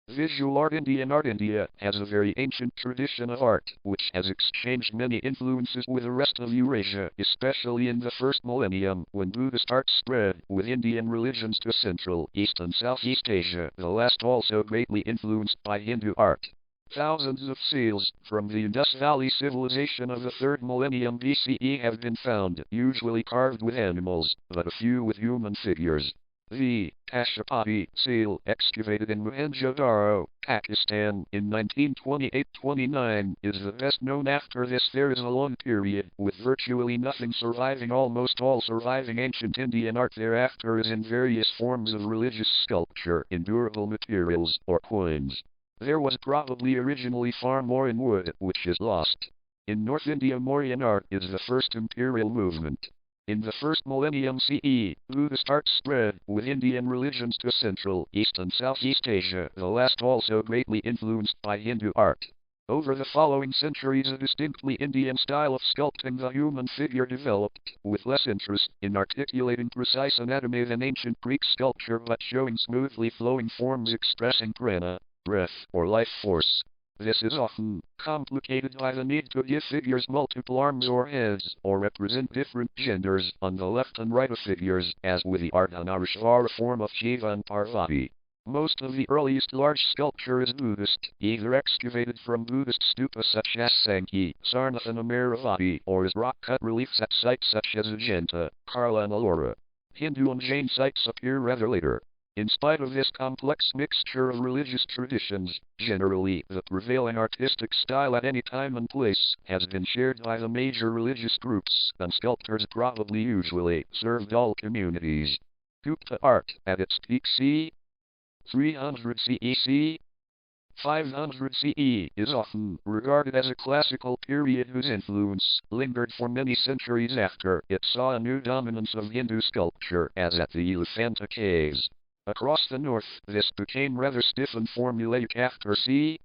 Visual art. Indian art. India has a very ancient tradition of art, which has exchanged many influences with the rest of Eurasia, especially in the first millennium, when Buddhist art spread with Indian religions to Central, East and Southeast Asia, the last also greatly influenced by Hindu art. Thousands of seals from the Indus Valley civilization of the 3rd millennium BCE have been found, usually carved with animals, but a few with human figures. The Pashupati seal, excavated in Mohenjo-Daro, Pakistan, in 1928-29, is the best known. After this there is a long period, with virtually nothing surviving. Almost all surviving ancient Indian art thereafter is in various forms of religious sculpture, in durable materials, or coins. There was probably originally far more in wood, which is lost. In North India, Mauryan art is the first imperial movement. In the 1st millennium CE, Buddhist art spread with Indian religions to Central, East and Southeast Asia, the last also greatly influenced by Hindu art. Over the following centuries a distinctly Indian style of sculpting the human figure developed, with less interest in articulating precise anatomy than ancient Greek sculpture, but showing smoothly flowing forms expressing prana, breath, or life force. This is often complicated by the need to give figures multiple arms or heads, or represent different genders on the left and right of figures, as with the Ardhanarishvara form of Shiva and Parvati. Most of the earliest large sculpture is Buddhist, either excavated from Buddhist stupas such as Sankhi, Sarnath and Amaravati, or as rock-cut reliefs at sites such as Ajanta, Karla and Ellora. Hindu and Jain sites appear rather later. In spite of this complex mixture of religious traditions, generally the prevailing artistic style at any time and place has been shared by the major religious groups, and sculptors probably usually served all communities. Gupta art, at its peak c. 300 CE, 500 CE, is often regarded as a classical period whose influence lingered for many centuries after it saw a new dominance of Hindu sculpture, as at the Elephanta caves. Across the north, this became rather stiff and formulaic after c.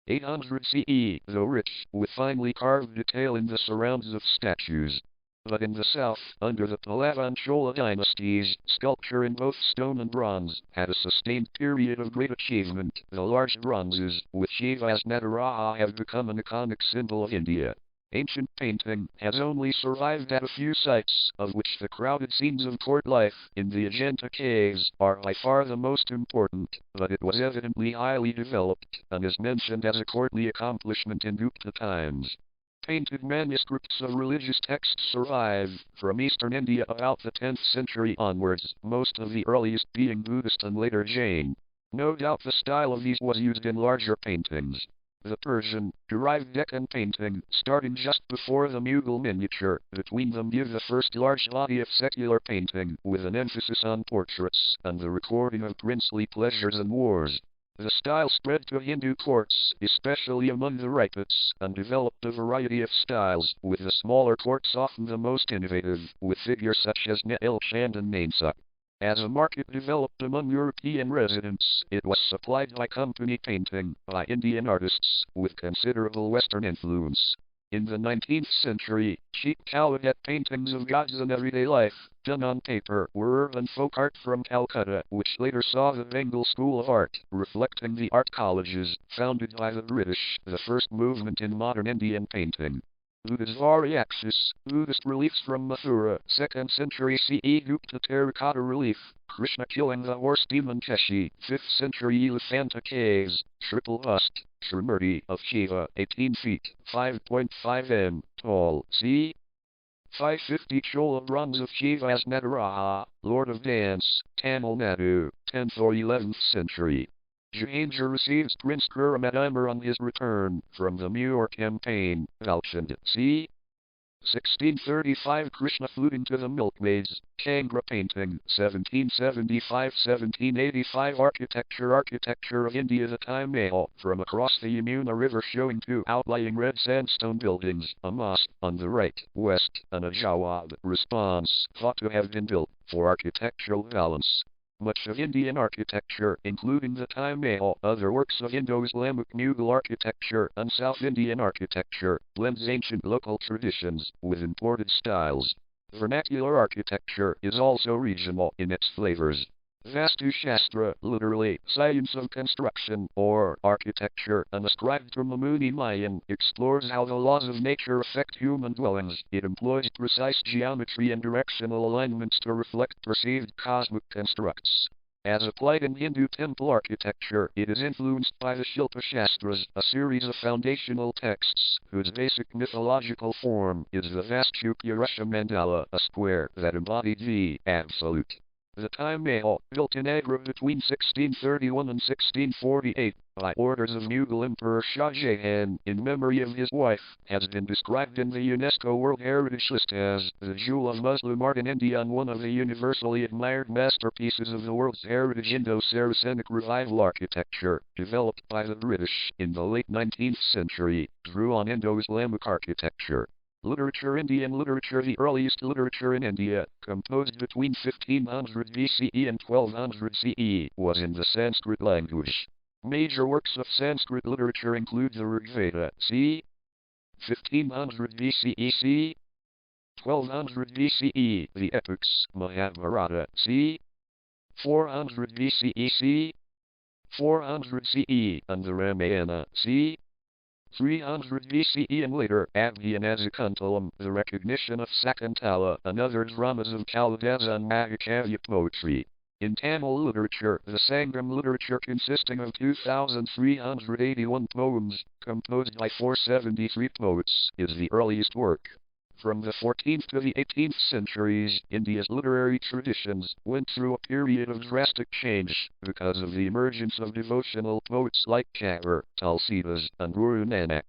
800 CE, though rich, with finely carved detail in the surrounds of statues. But in the south, under the Pallava and Chola dynasties, sculpture in both stone and bronze had a sustained period of great achievement. The large bronzes, with Shiva as Nataraja, have become an iconic symbol of India. Ancient painting has only survived at a few sites, of which the crowded scenes of court life in the Ajanta caves are by far the most important, but it was evidently highly developed, and is mentioned as a courtly accomplishment in Gupta times. Painted manuscripts of religious texts survive from eastern India about the 10th century onwards, most of the earliest being Buddhist and later Jain. No doubt the style of these was used in larger paintings. The Persian-derived Deccan painting, starting just before the Mughal miniature, between them give the first large body of secular painting, with an emphasis on portraits and the recording of princely pleasures and wars. The style spread to Hindu courts, especially among the Rajputs, and developed a variety of styles, with the smaller courts often the most innovative, with figures such as Neel Chand and Nainsak. As a market developed among European residents, it was supplied by company painting, by Indian artists, with considerable Western influence. In the 19th century, cheap Calcutta paintings of gods and everyday life, done on paper, were urban folk art from Calcutta, which later saw the Bengal School of Art, reflecting the art colleges, founded by the British, the first movement in modern Indian painting. Buddhist Buddhist reliefs from Mathura, 2nd century CE. Gupta terracotta relief, Krishna killing the horse demon Keshi, 5th century Elephanta caves, triple bust, Trimurti of Shiva, 18 feet, 5.5 m, tall, c. 550 Chola bronze of Shiva as Nataraja, Lord of Dance, Tamil Nadu, 10th or 11th century. Jahangir receives Prince Khurram at Amber on his return from the Muir campaign, Valchand, c. 1635 Krishna fluting to the milkmaids, Kangra painting, 1775-1785 Architecture of India. The Taj Mahal, from across the Yamuna River, showing two outlying red sandstone buildings, a mosque on the right, west, and a jawab, response, thought to have been built for architectural valence. Much of Indian architecture, including the Taj Mahal, other works of Indo-Islamic Mughal architecture, and South Indian architecture, blends ancient local traditions with imported styles. Vernacular architecture is also regional in its flavors. Vastu Shastra, literally, science of construction, or architecture, and ascribed to Mamuni Mayan, explores how the laws of nature affect human dwellings. It employs precise geometry and directional alignments to reflect perceived cosmic constructs. As applied in Hindu temple architecture, it is influenced by the Shilpa Shastras, a series of foundational texts, whose basic mythological form is the Vastu Purusha Mandala, a square that embodied the Absolute. The Time Mahal, built in Agra between 1631 and 1648, by orders of Mughal Emperor Shah Jahan, in memory of his wife, has been described in the UNESCO World Heritage List as the jewel of Muslim art in India and one of the universally admired masterpieces of the world's heritage Indo-Saracenic revival architecture, developed by the British in the late 19th century, drew on Indo-Islamic architecture. Literature Indian literature The earliest literature in India, composed between 1500 BCE and 1200 CE, was in the Sanskrit language. Major works of Sanskrit literature include the Rigveda, c. 1500 BCE c. 1200 BCE, the epics, Mahabharata, c. 400 BCE c. 400 CE, and the Ramayana, c. 300 BCE and later, Abhyanasikuntalam, the recognition of Sakuntala and other dramas of Kalidasa and Mahakavya poetry. In Tamil literature, the Sangam literature consisting of 2,381 poems, composed by 473 poets, is the earliest work. From the 14th to the 18th centuries, India's literary traditions went through a period of drastic change because of the emergence of devotional poets like Kabir, Tulsidas, and Guru Nanak.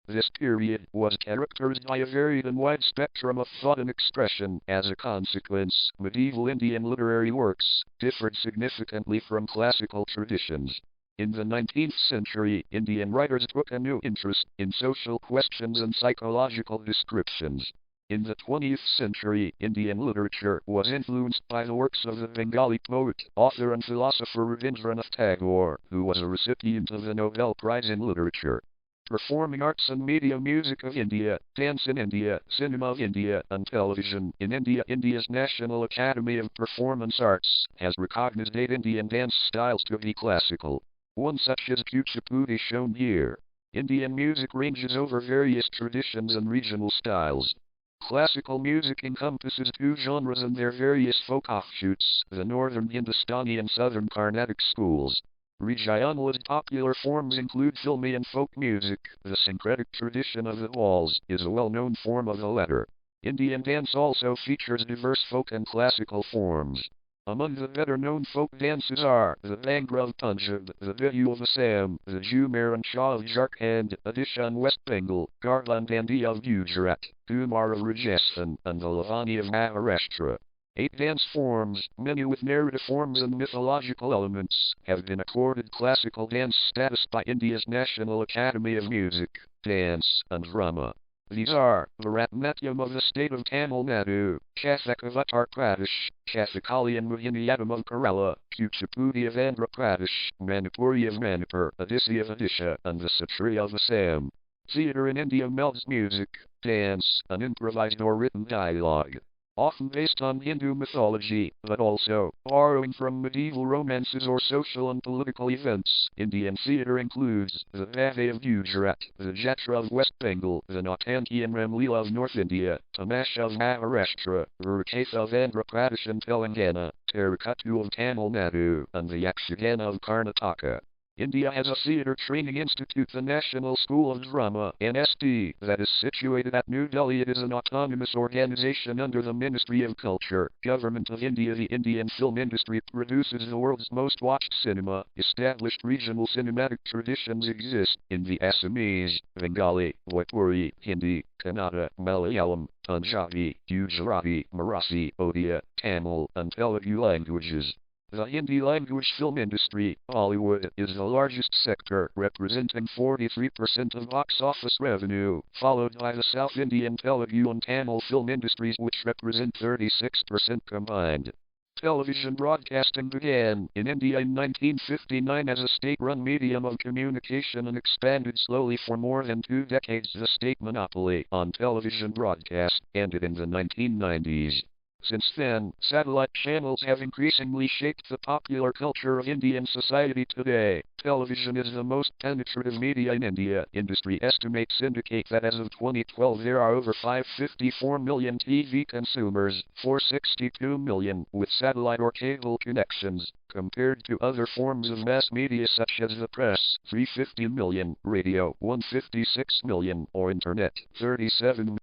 This period was characterized by a varied and wide spectrum of thought and expression. As a consequence, medieval Indian literary works differed significantly from classical traditions. In the 19th century, Indian writers took a new interest in social questions and psychological descriptions. In the 20th century, Indian literature was influenced by the works of the Bengali poet, author and philosopher Rabindranath Tagore, who was a recipient of the Nobel Prize in Literature. Performing arts and media Music of India, dance in India, cinema of India, and television in India. India's National Academy of Performance Arts has recognized 8 Indian dance styles to be classical. One such is Kuchipudi shown here. Indian music ranges over various traditions and regional styles. Classical music encompasses 2 genres and their various folk offshoots, the northern Hindustani and southern Carnatic schools. Regional popular forms include filmy and folk music. The syncretic tradition of the waltz is a well-known form of the latter. Indian dance also features diverse folk and classical forms. Among the better-known folk dances are the Bhangra of Punjab, the Bihu of Assam, the Jhumar and Shah of Jharkhand, Odisha and West Bengal, Garba and Dandi of Gujarat, Ghumar of Rajasthan, and the Lavani of Maharashtra. 8 dance forms, many with narrative forms and mythological elements, have been accorded classical dance status by India's National Academy of Music, Dance, and Drama. These are Bharatanatyam of the state of Tamil Nadu, Kathak of Uttar Pradesh, Kathakali and Mohiniyattam of Kerala, Kuchipudi of Andhra Pradesh, Manipuri of Manipur, Odissi of Odisha, and the Satriya of Assam. Theatre in India melds music, dance, and improvised or written dialogue. Often based on Hindu mythology, but also borrowing from medieval romances or social and political events. Indian theatre includes the Bhave of Gujarat, the Jatra of West Bengal, the Nautanki and Ramlila of North India, Tamasha of Maharashtra, Rurkatha of Andhra Pradesh and Telangana, Terukuttu of Tamil Nadu, and the Yakshagana of Karnataka. India has a theatre training institute, the National School of Drama, NSD, that is situated at New Delhi. It is an autonomous organization under the Ministry of Culture, Government of India. The Indian film industry produces the world's most watched cinema. Established regional cinematic traditions exist in the Assamese, Bengali, Bhojpuri, Hindi, Kannada, Malayalam, Punjabi, Gujarati, Marathi, Odia, Tamil, and Telugu languages. The Hindi language film industry, Bollywood, is the largest sector, representing 43% of box office revenue, followed by the South Indian Telugu and Tamil film industries, which represent 36% combined. Television broadcasting began in India in 1959 as a state-run medium of communication and expanded slowly for more than 2 decades. The state monopoly on television broadcast ended in the 1990s. Since then, satellite channels have increasingly shaped the popular culture of Indian society today. Television is the most penetrative media in India. Industry estimates indicate that as of 2012 there are over 554 million TV consumers, 462 million with satellite or cable connections, compared to other forms of mass media such as the press, 350 million, radio, 156 million, or internet, 37 million.